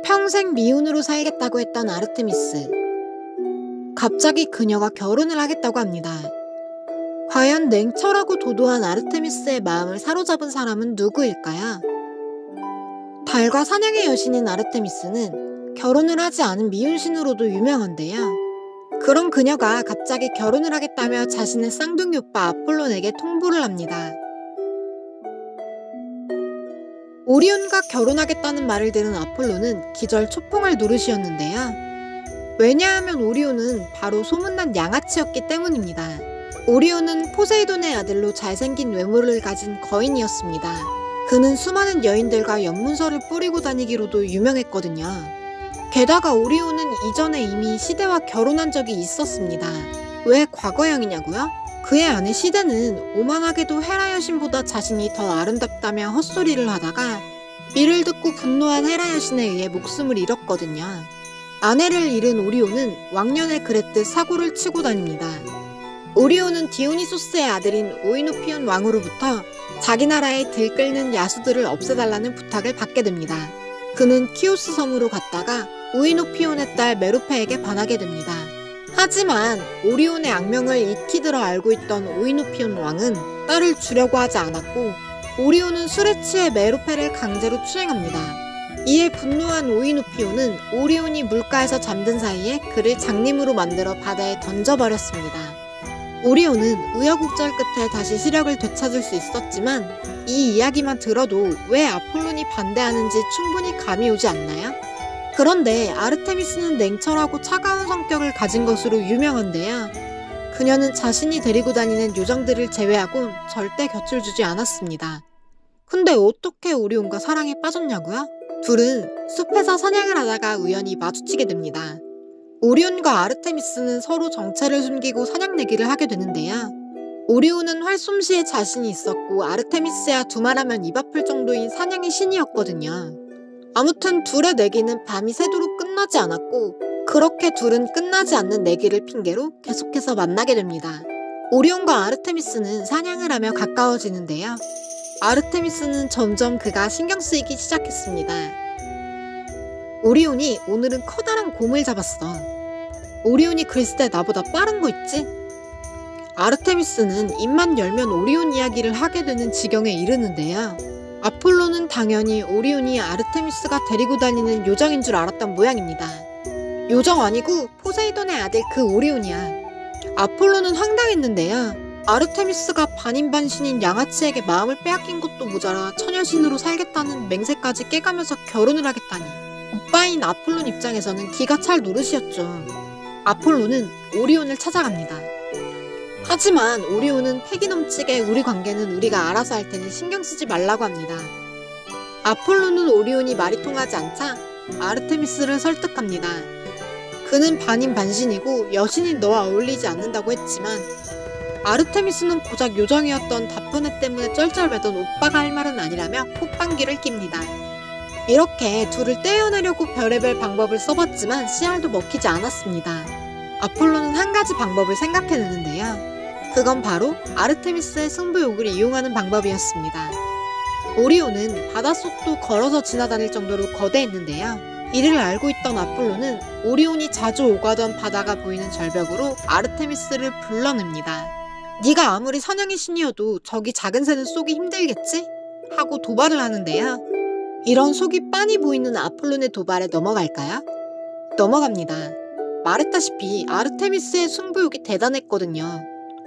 평생 미혼으로 살겠다고 했던 아르테미스. 갑자기 그녀가 결혼을 하겠다고 합니다. 과연 냉철하고 도도한 아르테미스의 마음을 사로잡은 사람은 누구일까요? 달과 사냥의 여신인 아르테미스는 결혼을 하지 않은 미혼신으로도 유명한데요. 그런 그녀가 갑자기 결혼을 하겠다며 자신의 쌍둥이 오빠 아폴론에게 통보를 합니다. 오리온과 결혼하겠다는 말을 들은 아폴로는 기절 초풍을 노릇이었는데요. 왜냐하면 오리온은 바로 소문난 양아치였기 때문입니다. 오리온은 포세이돈의 아들로 잘생긴 외모를 가진 거인이었습니다. 그는 수많은 여인들과 연문서를 뿌리고 다니기로도 유명했거든요. 게다가 오리온은 이전에 이미 시대와 결혼한 적이 있었습니다. 왜 과거형이냐고요? 그의 아내 시대는 오만하게도 헤라 여신보다 자신이 더 아름답다며 헛소리를 하다가 이를 듣고 분노한 헤라 여신에 의해 목숨을 잃었거든요. 아내를 잃은 오리온은 왕년에 그랬듯 사고를 치고 다닙니다. 오리온은 디오니소스의 아들인 오이노피온 왕으로부터 자기 나라에 들끓는 야수들을 없애달라는 부탁을 받게 됩니다. 그는 키오스 섬으로 갔다가 오이노피온의 딸 메로페에게 반하게 됩니다. 하지만 오리온의 악명을 익히 들어 알고 있던 오이노피온 왕은 딸을 주려고 하지 않았고 오리온은 술에 취해 메로페를 강제로 추행합니다. 이에 분노한 오이노피온은 오리온이 물가에서 잠든 사이에 그를 장님으로 만들어 바다에 던져버렸습니다. 오리온은 우여곡절 끝에 다시 시력을 되찾을 수 있었지만 이 이야기만 들어도 왜 아폴론이 반대하는지 충분히 감이 오지 않나요? 그런데 아르테미스는 냉철하고 차가운 성격을 가진 것으로 유명한데요. 그녀는 자신이 데리고 다니는 요정들을 제외하곤 절대 곁을 주지 않았습니다. 근데 어떻게 오리온과 사랑에 빠졌냐고요? 둘은 숲에서 사냥을 하다가 우연히 마주치게 됩니다. 오리온과 아르테미스는 서로 정체를 숨기고 사냥 내기를 하게 되는데요. 오리온은 활솜씨에 자신이 있었고 아르테미스야 두말하면 입 아플 정도인 사냥의 신이었거든요. 아무튼 둘의 내기는 밤이 새도록 끝나지 않았고 그렇게 둘은 끝나지 않는 내기를 핑계로 계속해서 만나게 됩니다. 오리온과 아르테미스는 사냥을 하며 가까워지는데요. 아르테미스는 점점 그가 신경 쓰이기 시작했습니다. 오리온이 오늘은 커다란 곰을 잡았어. 오리온이 글쎄 나보다 빠른 거 있지? 아르테미스는 입만 열면 오리온 이야기를 하게 되는 지경에 이르는데요. 아폴로는 당연히 오리온이 아르테미스가 데리고 다니는 요정인 줄 알았던 모양입니다. 요정 아니고 포세이돈의 아들 그 오리온이야. 아폴로는 황당했는데요. 아르테미스가 반인반신인 양아치에게 마음을 빼앗긴 것도 모자라 처녀신으로 살겠다는 맹세까지 깨가면서 결혼을 하겠다니. 오빠인 아폴론 입장에서는 기가 찰 노릇이었죠. 아폴로는 오리온을 찾아갑니다. 하지만 오리온은 패기 넘치게 우리 관계는 우리가 알아서 할 테니 신경 쓰지 말라고 합니다. 아폴로는 오리온이 말이 통하지 않자 아르테미스를 설득합니다. 그는 반인반신이고 여신이 너와 어울리지 않는다고 했지만 아르테미스는 고작 요정이었던 다프네 때문에 쩔쩔매던 오빠가 할 말은 아니라며 콧방귀를 낍니다. 이렇게 둘을 떼어내려고 별의별 방법을 써봤지만 씨알도 먹히지 않았습니다. 아폴로는 한 가지 방법을 생각해내는데요. 그건 바로 아르테미스의 승부욕을 이용하는 방법이었습니다. 오리온은 바닷속도 걸어서 지나다닐 정도로 거대했는데요. 이를 알고 있던 아폴로는 오리온이 자주 오가던 바다가 보이는 절벽으로 아르테미스를 불러냅니다. 네가 아무리 사냥의 신이어도 저기 작은 새는 쏘기 힘들겠지? 하고 도발을 하는데요. 이런 속이 빤히 보이는 아폴론의 도발에 넘어갈까요? 넘어갑니다. 말했다시피 아르테미스의 승부욕이 대단했거든요.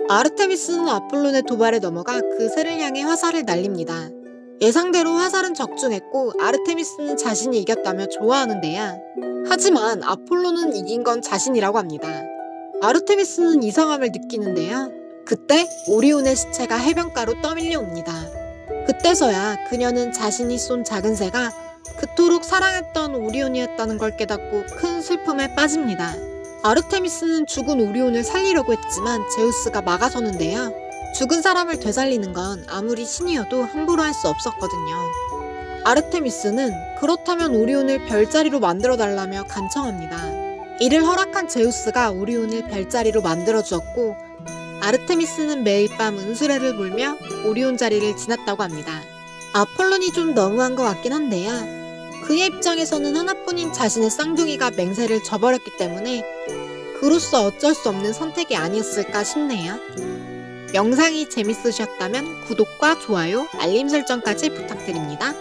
아르테미스는 아폴론의 도발에 넘어가 그 새를 향해 화살을 날립니다. 예상대로 화살은 적중했고 아르테미스는 자신이 이겼다며 좋아하는데요. 하지만 아폴론은 이긴 건 자신이라고 합니다. 아르테미스는 이상함을 느끼는데요. 그때 오리온의 시체가 해변가로 떠밀려 옵니다. 그때서야 그녀는 자신이 쏜 작은 새가 그토록 사랑했던 오리온이었다는 걸 깨닫고 큰 슬픔에 빠집니다. 아르테미스는 죽은 오리온을 살리려고 했지만 제우스가 막아서는데요. 죽은 사람을 되살리는 건 아무리 신이어도 함부로 할 수 없었거든요. 아르테미스는 그렇다면 오리온을 별자리로 만들어달라며 간청합니다. 이를 허락한 제우스가 오리온을 별자리로 만들어주었고 아르테미스는 매일 밤 은수레를 몰며 오리온 자리를 지났다고 합니다. 아폴론이 좀 너무한 것 같긴 한데요. 그의 입장에서는 하나뿐인 자신의 쌍둥이가 맹세를 저버렸기 때문에 그로서 어쩔 수 없는 선택이 아니었을까 싶네요. 영상이 재밌으셨다면 구독과 좋아요, 알림 설정까지 부탁드립니다.